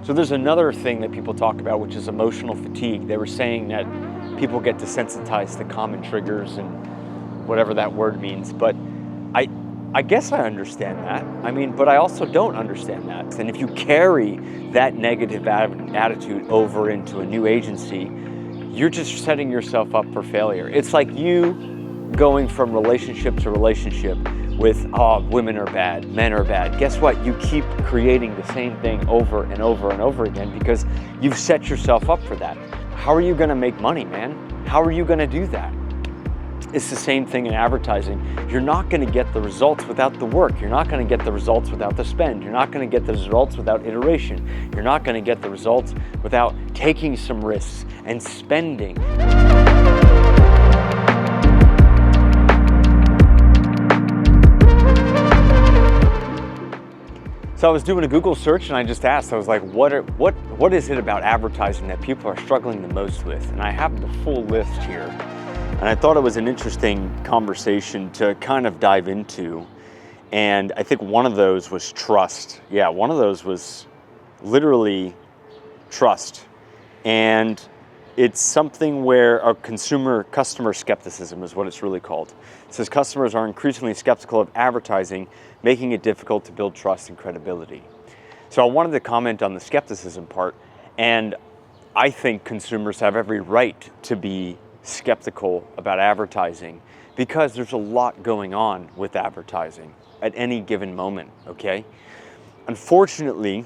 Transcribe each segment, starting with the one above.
So there's another thing that people talk about, which is emotional fatigue. They were saying that people get desensitized to common triggers and whatever that word means. But I guess I understand that. I mean, but I also don't understand that. And if you carry that negative attitude over into a new agency, you're just setting yourself up for failure. It's like you going from relationship to relationship with, oh, women are bad, men are bad. Guess what? You keep creating the same thing over and over and over again because you've set yourself up for that. How are you gonna make money, man? How are you gonna do that? It's the same thing in advertising. You're not gonna get the results without the work. You're not gonna get the results without the spend. You're not gonna get the results without iteration. You're not gonna get the results without taking some risks and spending. So I was doing a Google search and I just asked, I was like, what is it about advertising that people are struggling the most with? And I have the full list here. And I thought it was an interesting conversation to kind of dive into. And I think one of those was trust. Yeah, one of those was literally trust. And it's something where a customer skepticism is what it's really called. It says customers are increasingly skeptical of advertising, making it difficult to build trust and credibility. So I wanted to comment on the skepticism part. And I think consumers have every right to be skeptical about advertising because there's a lot going on with advertising at any given moment, okay? Unfortunately,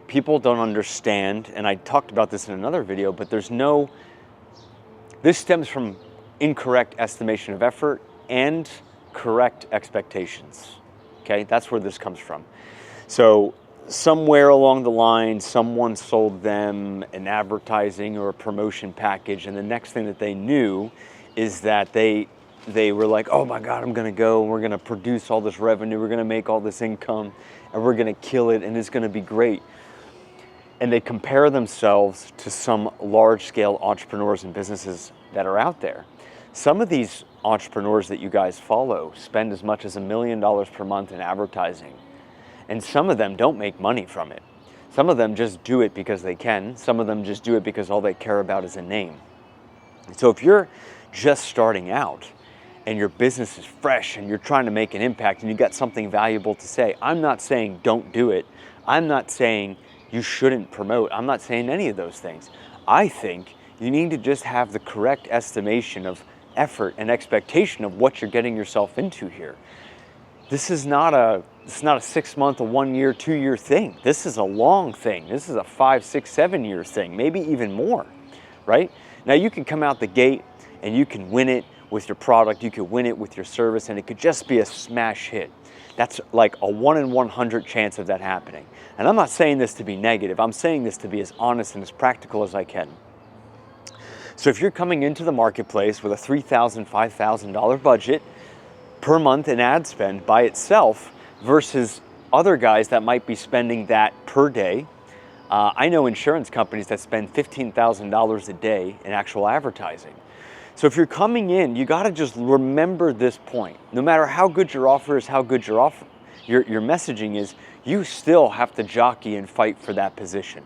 people don't understand, and I talked about this in another video, but this stems from incorrect estimation of effort and correct expectations, okay? That's where this comes from. So somewhere along the line, someone sold them an advertising or a promotion package, and the next thing that they knew is that they were like, oh my God, I'm gonna go, and we're gonna produce all this revenue, we're gonna make all this income, and we're gonna kill it, and it's gonna be great. And they compare themselves to some large-scale entrepreneurs and businesses that are out there. Some of these entrepreneurs that you guys follow spend as much as $1 million per month in advertising. And some of them don't make money from it. Some of them just do it because they can. Some of them just do it because all they care about is a name. So if you're just starting out and your business is fresh and you're trying to make an impact and you got something valuable to say, I'm not saying don't do it. I'm not saying you shouldn't promote. I'm not saying any of those things. I think you need to just have the correct estimation of effort and expectation of what you're getting yourself into here. This is not a 6 month, a 1 year, 2 year thing. This is a long thing. This is a 5, 6, 7 year thing, maybe even more, right? Now you can come out the gate and you can win it with your product, you could win it with your service, and it could just be a smash hit. That's like a 1 in 100 chance of that happening. And I'm not saying this to be negative. I'm saying this to be as honest and as practical as I can. So if you're coming into the marketplace with a $3,000, $5,000 budget per month in ad spend by itself versus other guys that might be spending that per day. I know insurance companies that spend $15,000 a day in actual advertising. So if you're coming in, you gotta just remember this point. No matter how good your offer is, how good your messaging is, you still have to jockey and fight for that position,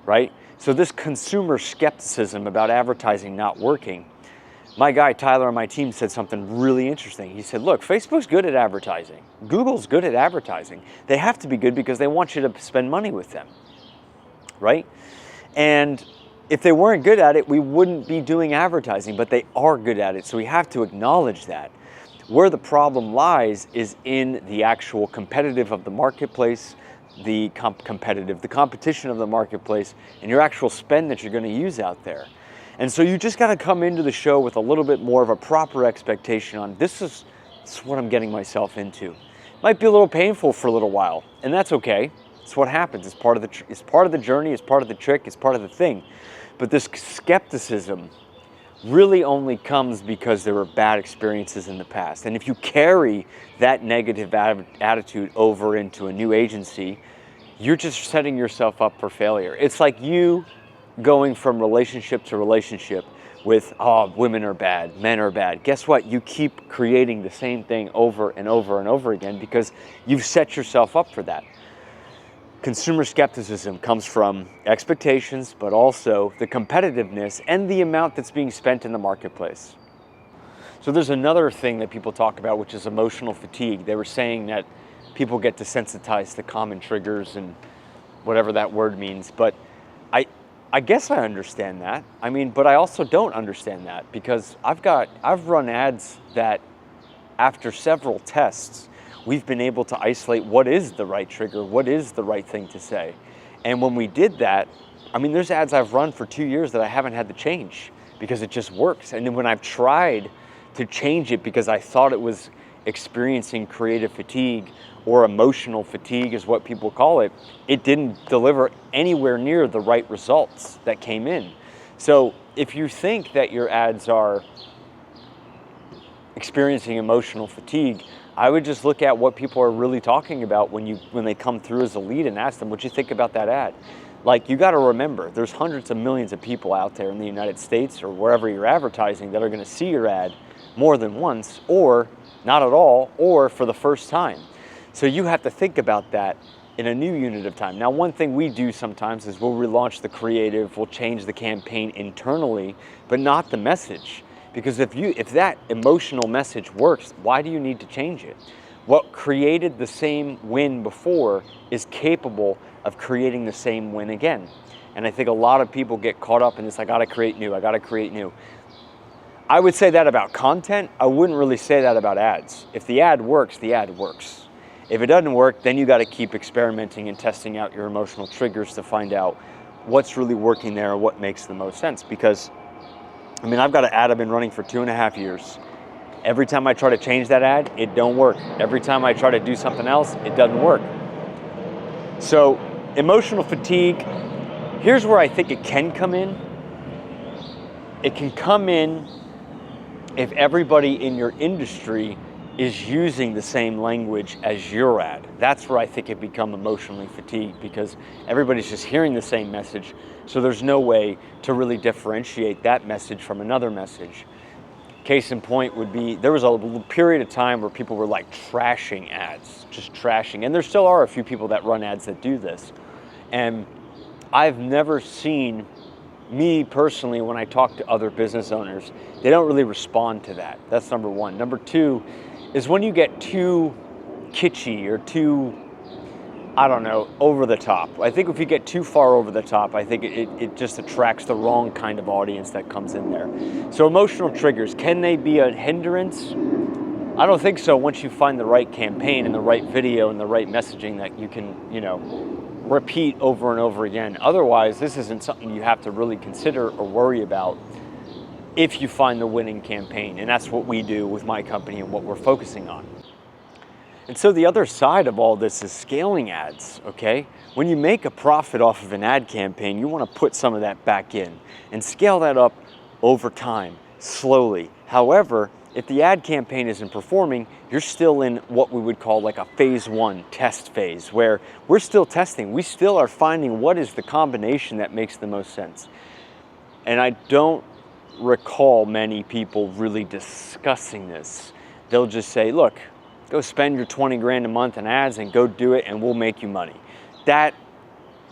right? So this consumer skepticism about advertising not working, my guy Tyler on my team said something really interesting. He said, look, Facebook's good at advertising. Google's good at advertising. They have to be good because they want you to spend money with them, right? And if they weren't good at it, we wouldn't be doing advertising, but they are good at it. So we have to acknowledge that. Where the problem lies is in the actual competitive of the marketplace, the competition of the marketplace, and your actual spend that you're going to use out there. And so you just got to come into the show with a little bit more of a proper expectation on this is what I'm getting myself into. Might be a little painful for a little while, and that's okay. It's what happens. It's part of the journey. It's part of the trick. It's part of the thing. But this skepticism really only comes because there were bad experiences in the past. And if you carry that negative attitude over into a new agency, you're just setting yourself up for failure. It's like you going from relationship to relationship with, oh, women are bad, men are bad. Guess what? You keep creating the same thing over and over and over again because you've set yourself up for that. Consumer skepticism comes from expectations, but also the competitiveness and the amount that's being spent in the marketplace. So there's another thing that people talk about, which is emotional fatigue. They were saying that people get desensitized to common triggers and whatever that word means. But I guess I understand that. I mean, but I also don't understand that, because I've run ads that after several tests, we've been able to isolate what is the right trigger, what is the right thing to say. And when we did that, I mean, there's ads I've run for 2 years that I haven't had to change because it just works. And then when I've tried to change it because I thought it was experiencing creative fatigue, or emotional fatigue is what people call it, it didn't deliver anywhere near the right results that came in. So if you think that your ads are experiencing emotional fatigue, I would just look at what people are really talking about when they come through as a lead and ask them, what you think about that ad? Like, you got to remember, there's hundreds of millions of people out there in the United States or wherever you're advertising that are going to see your ad more than once, or not at all, or for the first time. So you have to think about that in a new unit of time. Now, one thing we do sometimes is we'll relaunch the creative, we'll change the campaign internally, but not the message. Because if that emotional message works, why do you need to change it? What created the same win before is capable of creating the same win again. And I think a lot of people get caught up in this, I gotta create new, I gotta create new. I would say that about content. I wouldn't really say that about ads. If the ad works, the ad works. If it doesn't work, then you got to keep experimenting and testing out your emotional triggers to find out what's really working there and what makes the most sense. Because, I mean, I've got an ad I've been running for 2.5 years. Every time I try to change that ad, it don't work. Every time I try to do something else, it doesn't work. So, emotional fatigue, here's where I think it can come in. It can come in if everybody in your industry is using the same language as your ad. That's where I think it becomes emotionally fatigued, because everybody's just hearing the same message, so there's no way to really differentiate that message from another message. Case in point would be, there was a period of time where people were like trashing ads, just trashing, and there still are a few people that run ads that do this. And I've never seen, me personally, when I talk to other business owners, they don't really respond to that. That's number one. Number two is when you get too kitschy or too, I don't know, over the top. I think if you get too far over the top, I think it just attracts the wrong kind of audience that comes in there. So emotional triggers, can they be a hindrance? I don't think so, once you find the right campaign and the right video and the right messaging that you can, repeat over and over again. Otherwise, this isn't something you have to really consider or worry about if you find the winning campaign. And that's what we do with my company and what we're focusing on. And so the other side of all this is scaling ads, okay? When you make a profit off of an ad campaign, you want to put some of that back in and scale that up over time, slowly. However, if the ad campaign isn't performing, you're still in what we would call like a phase one test phase, where we're still testing. We still are finding what is the combination that makes the most sense. And I don't recall many people really discussing this. They'll just say, look, go spend your 20 grand a month in ads and go do it and we'll make you money. That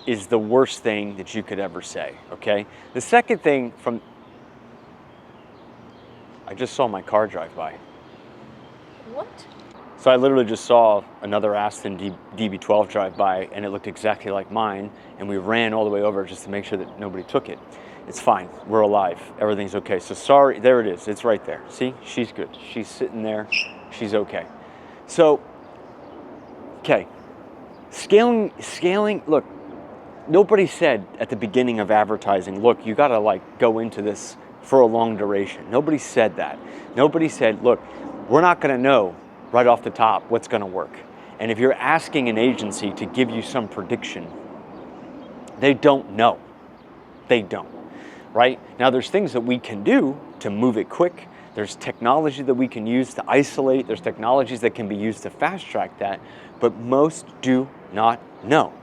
is the worst thing that you could ever say, okay? The second thing I just saw my car drive by. What? So I literally just saw another Aston DB12 drive by, and it looked exactly like mine, and we ran all the way over just to make sure that nobody took it. It's fine, we're alive, everything's okay. So sorry, there it is, it's right there. See, she's good, she's sitting there, she's okay. So, okay, scaling, look, nobody said at the beginning of advertising, look, you gotta like go into this for a long duration. Nobody said that. Nobody said, look, we're not gonna know right off the top what's gonna work. And if you're asking an agency to give you some prediction, they don't know. They don't, right? Now there's things that we can do to move it quick. There's technology that we can use to isolate. There's technologies that can be used to fast track that, but most do not know.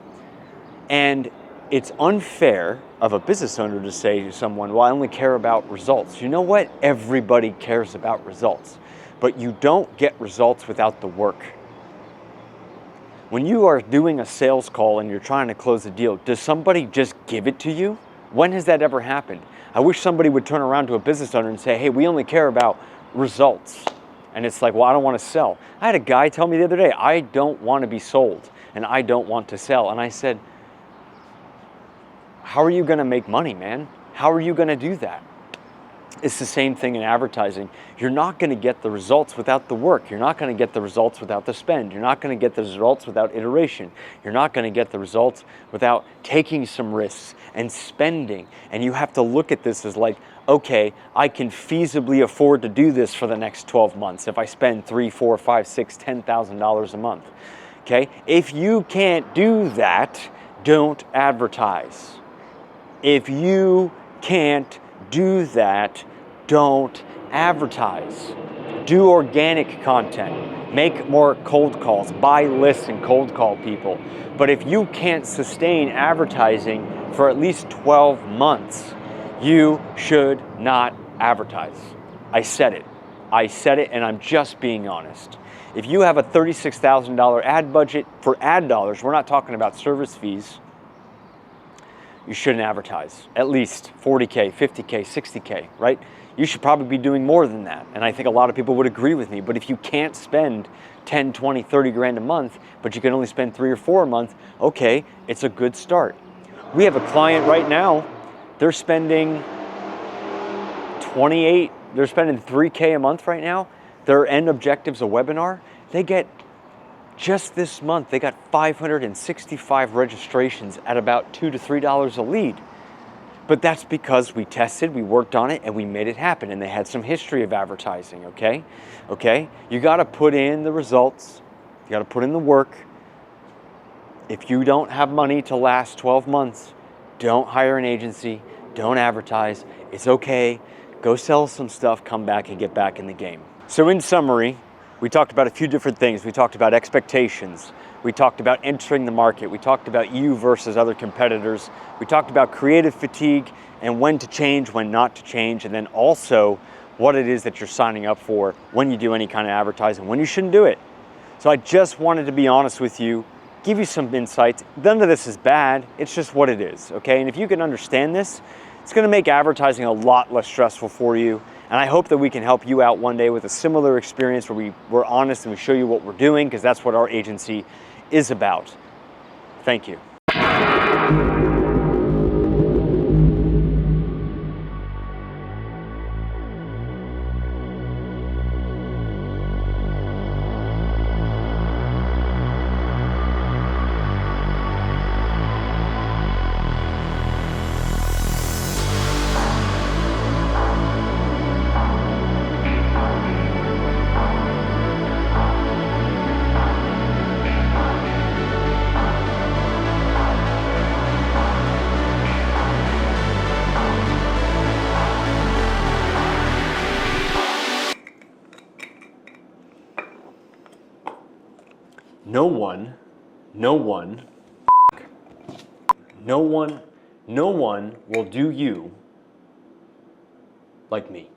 And it's unfair of a business owner to say to someone, well, I only care about results. You know what? Everybody cares about results, but you don't get results without the work. When you are doing a sales call and you're trying to close a deal, does somebody just give it to you? When has that ever happened? I wish somebody would turn around to a business owner and say, hey, we only care about results. And it's like, well, I don't want to sell. I had a guy tell me the other day, I don't want to be sold and I don't want to sell. And I said, how are you going to make money, man? How are you going to do that? It's the same thing in advertising. You're not going to get the results without the work. You're not going to get the results without the spend. You're not going to get the results without iteration. You're not going to get the results without taking some risks and spending. And you have to look at this as like, okay, I can feasibly afford to do this for the next 12 months if I spend $3, $4, $5, $6, $10,000 a month. Okay? If you can't do that, don't advertise. If you can't do that, don't advertise. Do organic content. Make more cold calls. Buy lists and cold call people. But if you can't sustain advertising for at least 12 months, you should not advertise. I said it. I said it, and I'm just being honest. If you have a $36,000 ad budget for ad dollars, we're not talking about service fees, you shouldn't advertise. At least 40K, 50K, 60K, right? You should probably be doing more than that. And I think a lot of people would agree with me. But if you can't spend 10, 20, 30 grand a month, but you can only spend 3 or 4 a month, okay, it's a good start. We have a client right now, they're spending 3K a month right now. Their end objective's a webinar. They get, just this month, they got 565 registrations at about $2 to $3 a lead. But that's because we tested, we worked on it, and we made it happen. And they had some history of advertising, okay? Okay? You gotta put in the results. You gotta put in the work. If you don't have money to last 12 months, don't hire an agency, don't advertise. It's okay. Go sell some stuff, come back and get back in the game. So in summary, we talked about a few different things. We talked about expectations. We talked about entering the market. We talked about you versus other competitors. We talked about creative fatigue and when to change, when not to change, and then also what it is that you're signing up for when you do any kind of advertising, when you shouldn't do it. So I just wanted to be honest with you, give you some insights. None of this is bad. It's just what it is, okay? And if you can understand this, it's going to make advertising a lot less stressful for you. And I hope that we can help you out one day with a similar experience where we're honest and we show you what we're doing, because that's what our agency is about. Thank you. No one will do you like me.